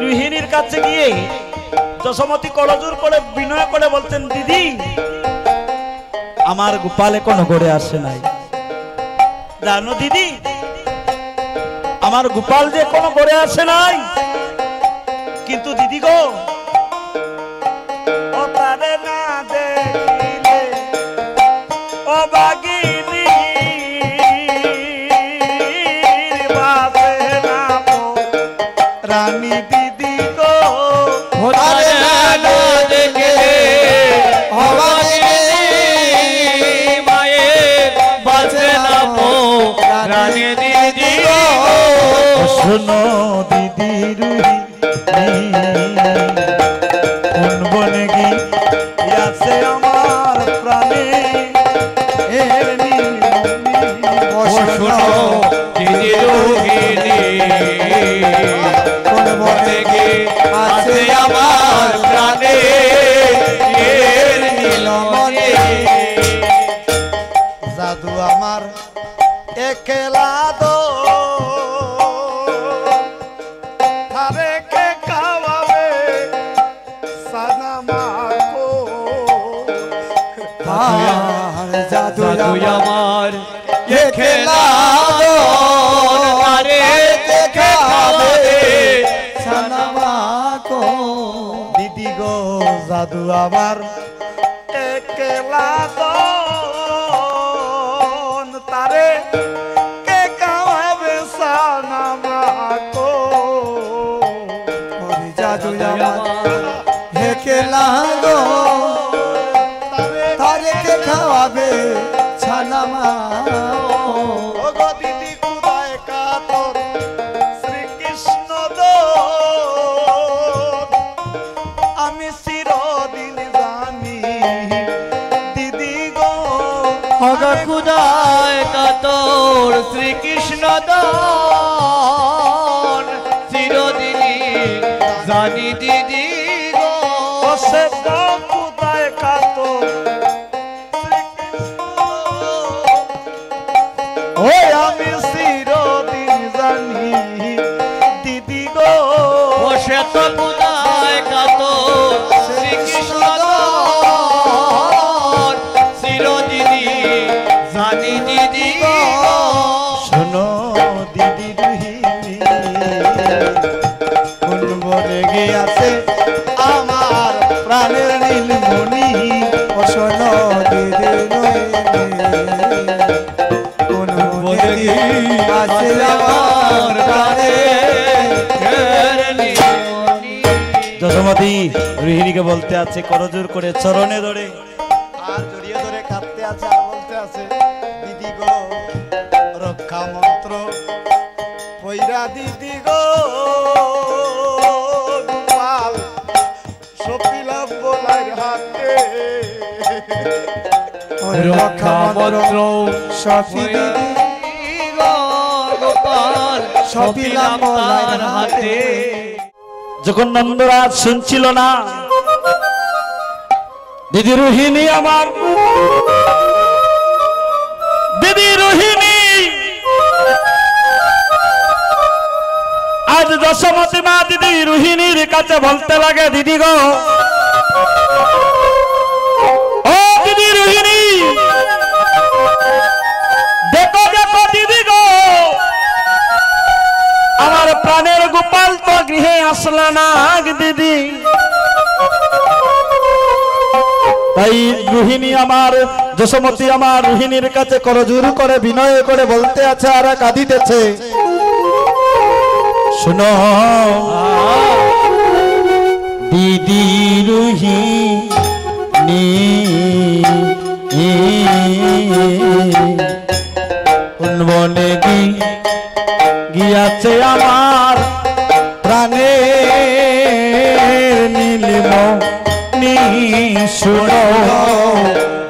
রোহিণীর কাছে গিয়ে যশোমতী করজোর করে বিনয় করে বলছেন, দিদি আমার গোপাল এখনো ঘরে আসে নাই। জানো দিদি, আমার গোপাল যে এখনো ঘরে আসে নাই, কিন্তু দিদি গো ও তারে না দেখিলে ও বাগিনী বাসে না রানী দিদি গো ও তারে না দেখিলে ও বাগিনী মায়ে বাসে না রানী দিদি গো। শোনো দিদি রোহিণী কোন বনে গিয়াছে আমার প্রাণে এর শোনো দিদি রোহিণী কোন বনে গিয়াছে আমার প্রাণে এর নীলমণি। জাদু আমার একলা দো থারে কে খাওয়াবে সানামাকো। জাদু আমার একলা দো থারে কে খাওয়াবে সানামাকো। দিদি গো জাদু আমার একলা দো তারে কে খাওয়াবে সানামাকো। জাদু আমার একলা দো তারে কে খাওয়াবে সানামাকো। ও গো দিদি খুদায় কাতর শ্রীকৃষ্ণ দো আমি চিরদিন জানি দিদি গো। ও গো খুদায় কাতর শ্রীকৃষ্ণ দো চিরদিন জানি দিদি গো। সে তো খুদায় কাতর ওই আমি চিরদিন জানি দিদি গো। সে তো খুদায় কাতর শ্রীকৃষ্ণ চিরদিন জানি দিদি গো। শোনো দিদি রোহিণী কোন বনে গিয়াছে আমার প্রাণের নীলমণি। ও শোনো দিদি রোহিণী কোন বনে গিয়াছে আমার প্রাণের নীলমণি। যশোমতী রোহিণীকে বলতে আছে করজোর করে চরণে ধরে আর জড়িয়ে ধরে কাঁদতে আছে আর বলতে আছে, দিদি গো রক্ষা মন্ত্র পয়রা দিদি গো গোপাল সপিলাম বলার হাতে। রক্ষা মন্ত্র সপি দিদি গো গোপাল সপিলাম বলার হাতে। যখন নন্দরাজ শুনছিল না দিদি রোহিণী আমার দিদি রোহিণী আজ যশোমতী মা দিদি রোহিণীর কাছে বলতে লাগে, দিদি গো ও দিদি রোহিণী দেখো দেখো দিদি গো আমার প্রাণের গোপাল তো গৃহে আসলো না দিদি। তাই রোহিণী আমার যশোমতী আমার রোহিণীর কাছে করজোর করে বিনয় করে বলতে আছে আর কাঁদিতেছে, শুনো দিদি রোহিণী কোন বনে গিয়াছে আমার প্রাণের নীলমণি। শুনো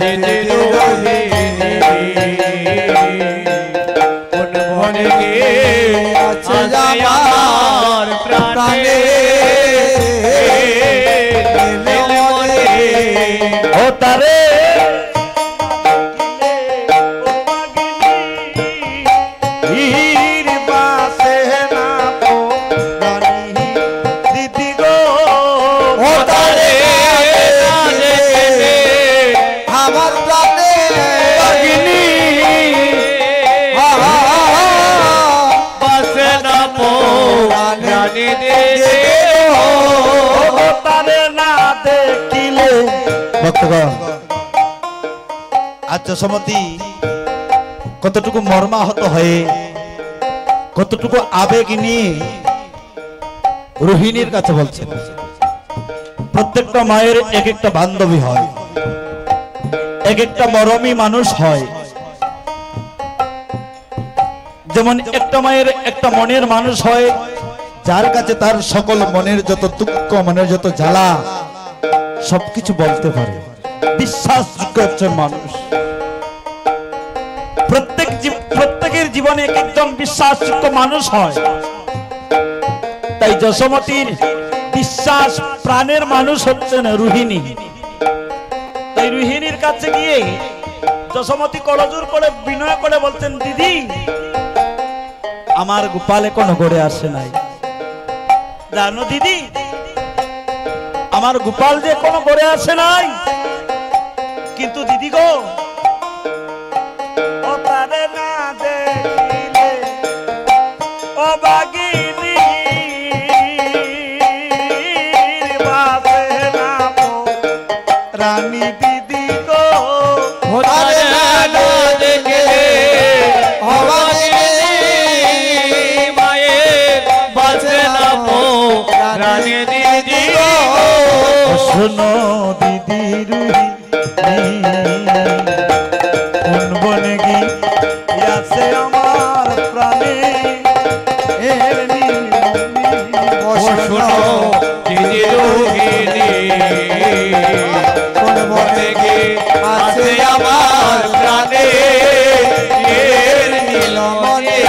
দিদি রোহিণী কোন বনে গিয়াছে আমার প্রাণের নীলমণি। ও তারে দিদি তারে না দেখিলে ভক্তগণ আজ যশোমতী কতটুকু মর্মাহত হয়ে কতটুকু আবেগ নিয়ে রোহিণীর কাছে বলছেন। প্রত্যেকটা মায়ের এক একটা বান্ধবী হয়, এক একটা মরমী মানুষ হয়। যেমন একটা মায়ের একটা মনের মানুষ হয়, যার কাছে তার সকল মনের যত দুঃখ, মনের যত জ্বালা সবকিছু বলতে পারে, বিশ্বাসযোগ্য একজন মানুষ। প্রত্যেকের জীবনে এক একজন বিশ্বাসযোগ্য মানুষ হয়। তাই যশোমতীর বিশ্বাস প্রাণের মানুষ হচ্ছেন রোহিণী। তাই রোহিণীর কাছে গিয়ে যশোমতী করজোড় করে বিনয় করে বলছেন, দিদি আমার গোপাল এখনো ঘরে আসে নাই। জানো দিদি, আমার গোপাল যে এখনো ঘরে আসে নাই। কিন্তু দিদি গো, ও তারে না দেখিলে ও বাগিনী বাজে না রানী দিদি গো, ও তারে না দেখিলে ও বাগিনী মায়ের বাজে না রানী দিদি গো। শোনো দিদি কোন বনে গিয়াছে আমার প্রাণে এর শোনো দিদি রোহিণী কোন বনে গিয়াছে আমার প্রাণে এর নীলমণি।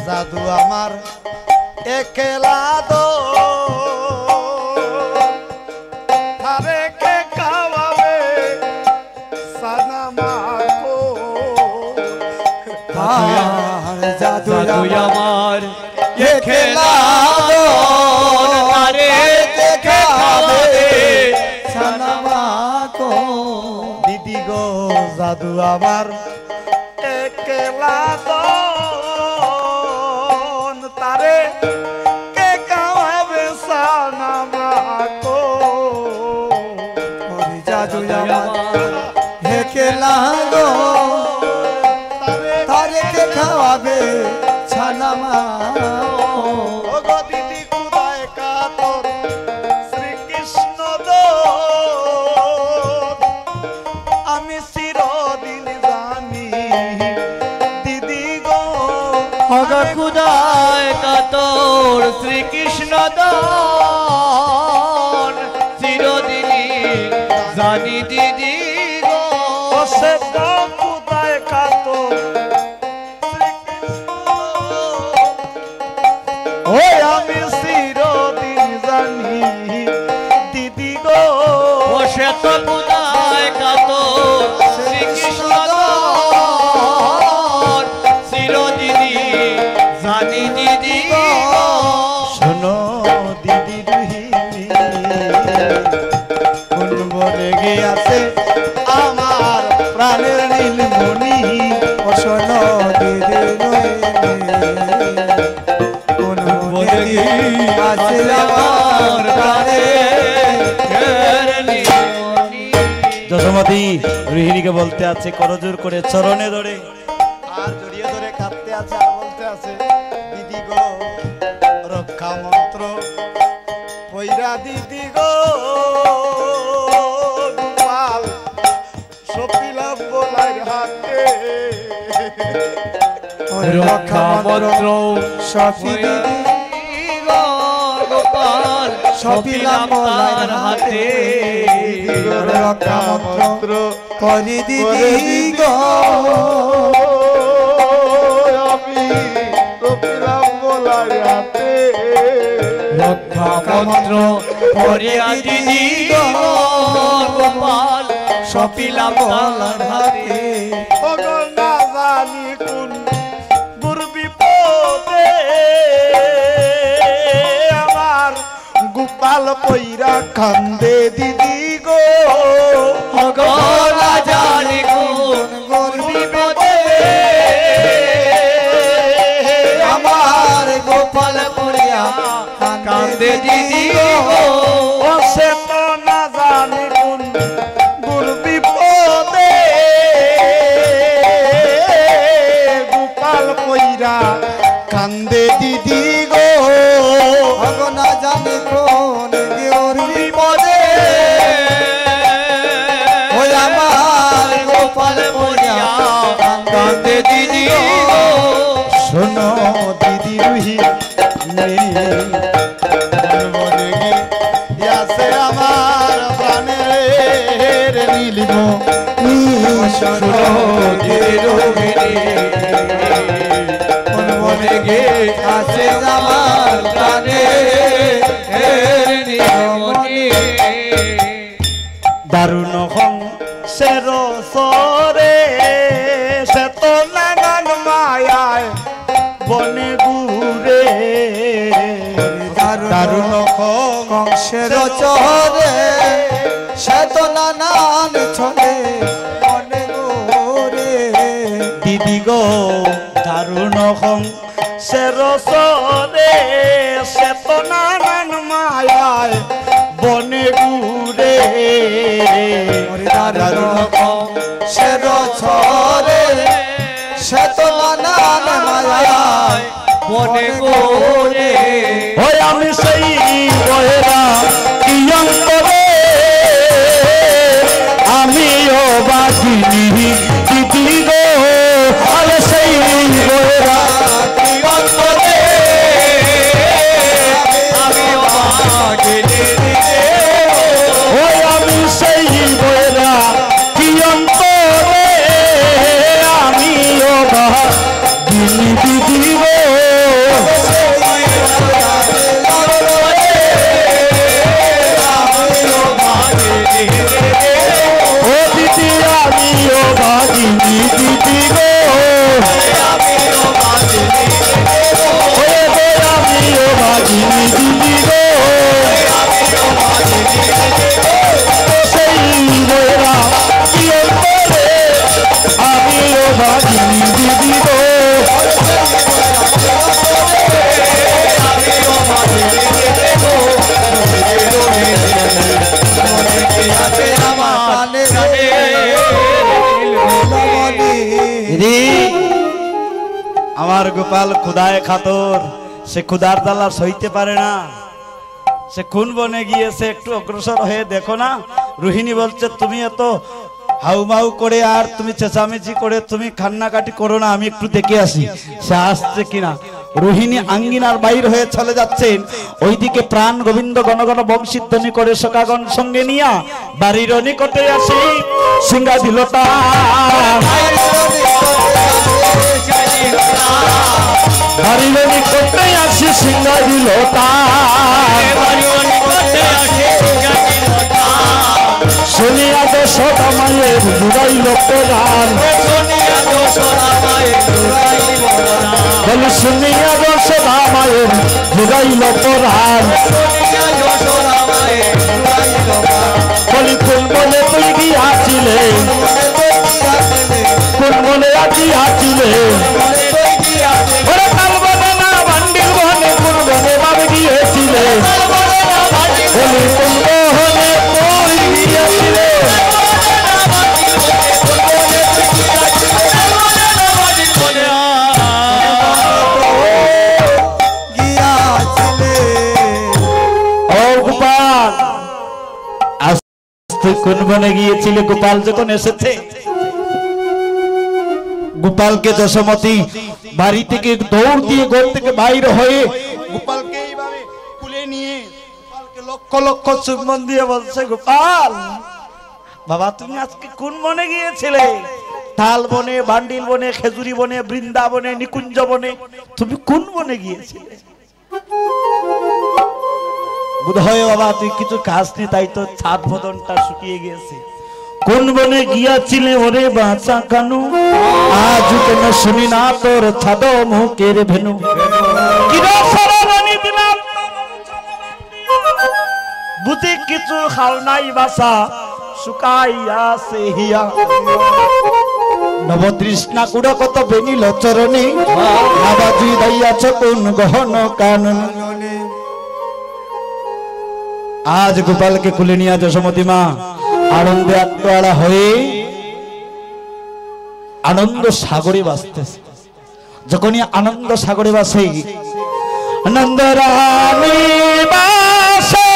জাদু আমার একলা দো তারে কে খাওয়াবে সানামাকো। জাদু আমার একলা দো তারে কে খাওয়াবে সানামাকো। দিদি গো, জাদু আমার একলা দো তারে কে খাওয়াবে সানামাকো। জাদু আমার একলা দো তারে কে খাওয়াবে সানামাকো। ও গো দিদি কুদায় কাতর শ্রীকৃষ্ণ দো আমি চিরদিন জানি দিদি গো। ও গো কুদায় কাতর শ্রীকৃষ্ণ দো চিরদিনই জানি দিদি গো। ও সে তো কুদায় কাতর ওই আমি চিরদিন জানি দিদি গো। ও সে তো কুদায় কাতর শ্রীকৃষ্ণ চিরদিনই জানি দিদি গো। শোনো দিদি রোহিণী কোন বনে গিয়াছে আমার প্রাণের নীলমণি। ও শোনো দিদি রোহিণী কোন বনে গিয়াছে আমার প্রাণের নীলমণি। যশোমতী রোহিণীকে বলতে আছে করজোড় করে চরণে ধরে, আর জড়িয়ে ধরে কাঁদতে আছে আর বলতে আছে, দিদি গো রক্ষা মন্ত্র পয়রা দিদি গো গোপাল সপিলাম বলার হাতে। রক্ষা মন্ত্র সপি দিদি গো গোপাল সপিলাম তার হাতে। রক্ষা মন্ত্র করি দিদি গো আমি সপিলাম বলার হাতে। রক্ষা মন্ত্র করিয়া দিদি গো গোপাল সপিলাম বলার হাতে। ও গো না জানি কোন গুর বিপদে আমার গোপাল পয়রা কান্দে দিদি গো। ও গো না জানি কোন গুর বিপদে আমার গোপাল কান্দে দিদি গো ও সে তো না জানি কোন গুর বিপদে গোপাল কইরা কান্দে দিদি গো না জানি কোন গুর বিপদে ওই আমার গোপাল কইরা কান্দে দিদি গো শোনো দিদি রুহি মনে গিয়াছে আমার প্রাণের নীলিম শোনো দিদি রুহি মনে গিয়াছে আমার প্রাণের নীলিমণি দারুণ হং সের সরে সে তো নানান মায়ায় বনে ঘুরে দারুণ কংসের চরে সে তো নানান ছলে মনে গোরে দিদি গো দারুণ হং সের সরে সে তো নানান মায়ায় বনে ঘুরে দারুণ কংসের ছরে সে তো নানান মায়ায় মনে গোরে ওই আমি সেই বহেরা কি অন্তরে আমিও বাকিনি দিদি গো আমি সেই বহেরা কি অন্তরে আমিও বাকিনি ওই আমি সেই বহেরা কি অন্তরে আমিও বাকিনি দিদি গো ও দিদি আমিও বাকিনি দিদি গো আমিও বাকিনি দিদি গো সেই বহেরা কি অন্তরে আমিও বাকিনি দিদি গো আমার গোপাল খুদায় খাতর সে খুদার জ্বালা সইতে পারে না সে খুন বনে গিয়েছে একটু অগ্রসর হয়ে দেখো না রোহিণী বলছে তুমি এত হাউমাউ করে আর তুমি চেঁচামেচি করে তুমি কান্নাকাটি করো না আমি একটু দেখে আসি সে আসছে কিনা রোহিণী আঙ্গিনার বাইর হয়ে চলে যাচ্ছেন ওইদিকে প্রাণ গোবিন্দ গণগণ বংশীধ্বনি করে সখাগণ সঙ্গে নিয়া বাড়ির নিকটে আসি সিংহা দিল বাড়ির নিকটে আসি সিংহা দিল শুনিয়া যশোদা মায়ের জুড়াইল প্রাণ বলে শুনিয়া যশোদা মায়ের জুড়াইল প্রাণ বলি কোন বলে তুই গিয়াছিলে কোন বলে গিয়াছিলে ওরে কাল বনে না বান্ডিল বনে কোন বনে ভাবে গিয়েছিলে বলি কোন বনে তুই গিয়াছিলে কোন বনে গিয়েছিলে গোপাল যখন এসেছে গোপালকে যশোমতী বাড়ি থেকে দৌড় দিয়ে ঘর থেকে বাইরে হয়ে গোপালকে এইভাবে কুলে নিয়ে গোপালকে লক্ষ লক্ষ চুম্বন দিয়ে বলছে গোপাল বাবা তুমি আজকে কোন বনে গিয়েছিলে তাল বনে বান্ডিল বনে খেজুরি বনে বৃন্দাবনে নিকুঞ্জ বনে তুমি কোন বনে গিয়েছিলে বোধহয় বাবা তুই কিছু কাজ নেই তাই তো ছাদ বদনটা শুকিয়ে গিয়েছে কোন বনে গিয়াছিলে ওরে বাঁচা কানু আজ কেন শুনি না তোর ছাদ মুখের ভেনু বুঝি কিছু খাও নাই বাসা শুকাইয়া সে হিয়া নবতৃষ্ণা কুড়া কত বেনিল চরণে আবাজি দাইয়াছ কোন গহন কানন আজ গোপালকে কুলে নিয়ে যশোমতী মা আনন্দে আত্মহারা হয়ে আনন্দ সাগরে ভাসতেছে। যখনই আনন্দ সাগরে ভাসে আনন্দ রানী ভাসে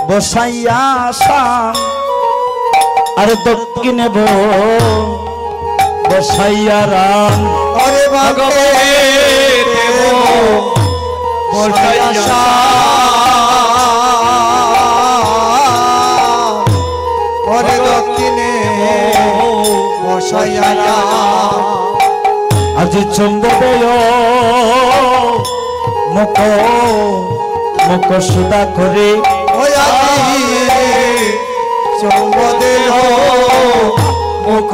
বসাইয়া শান আর দক্ষিণে বসাইয়া রাম ওরে ভাগবে দেব বসাইয়া শান ওরে দক্ষিণে বসাইয়া রাম আজি চন্দ্রদয় মুখ মুখ সুদা করে ওই আজি চন্দ্রদেহ মুখ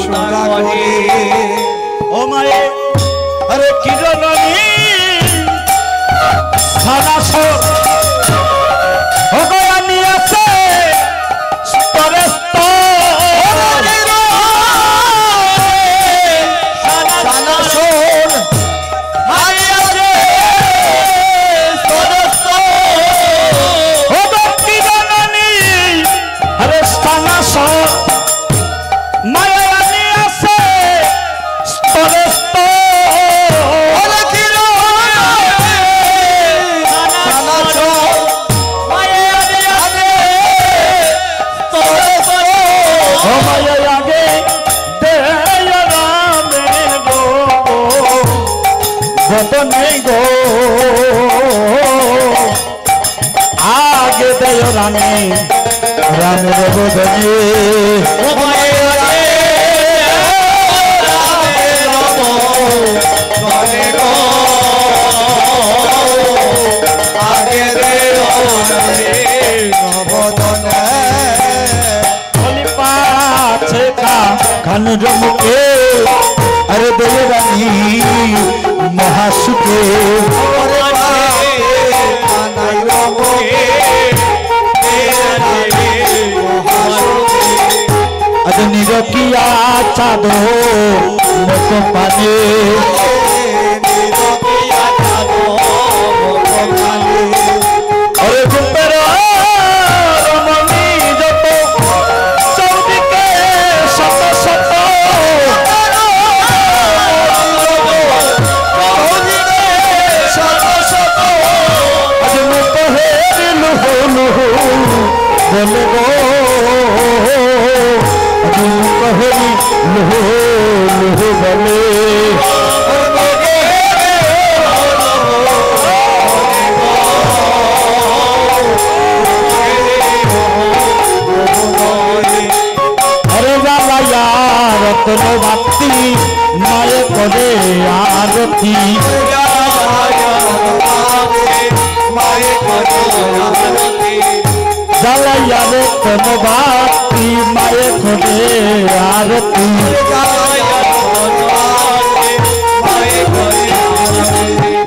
সুদা করে ও মায়ে আরে কিরণী সানাস ও গয়ানি আছে স্তরে आगे दयो रानी रामेर बदने आगे पाछे का खान मुखे अरे दयो रानी महासुखे आज निरकिया चादो मुख पाने अरे गुप्तर रमणी जत चौदिके शत शत आज मुख हेरी लुहु लुहु बोले गो कहरी लुहु लुहु बोले अरे बाबा यार रत्न भक्ति माये करे आरती जाला यार रत्न भक्ति माये करे आरती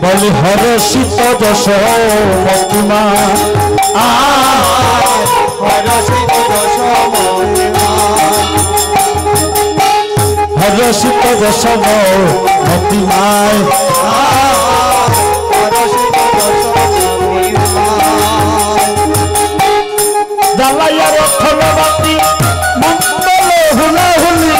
बोले हर शीत दश मतिमा हर शीत दश দশম মতি মায় জ্বালাইয়া রথন বাতি মঙ্গল হুলা হুলি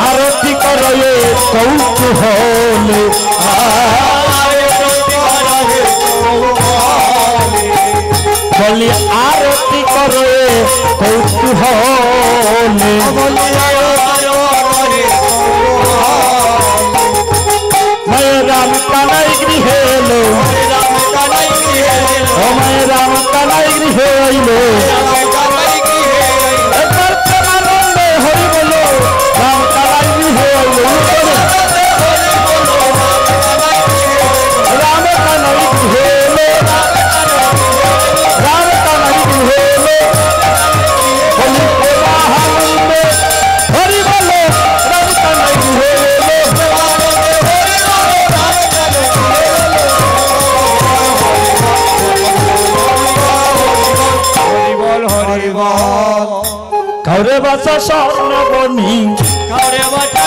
আরতি করে কৌতূহলে বলি আরতি করে কৌতূহলে মায়ের রাম কানাই গৃহে এলো ও মায়ের রাম কানাই গৃহে এলো একবার প্রেমানন্দে হরি বলো রাম কানাই গৃহে এলো রাম কানাই গৃহে এলো রাম কানাই গৃহে এলো বলি প্রেমানন্দে হরি বলো রাম কানাই গৃহে এলো কাউরে বাসা স্বর্ণবনী কাউরে বাসা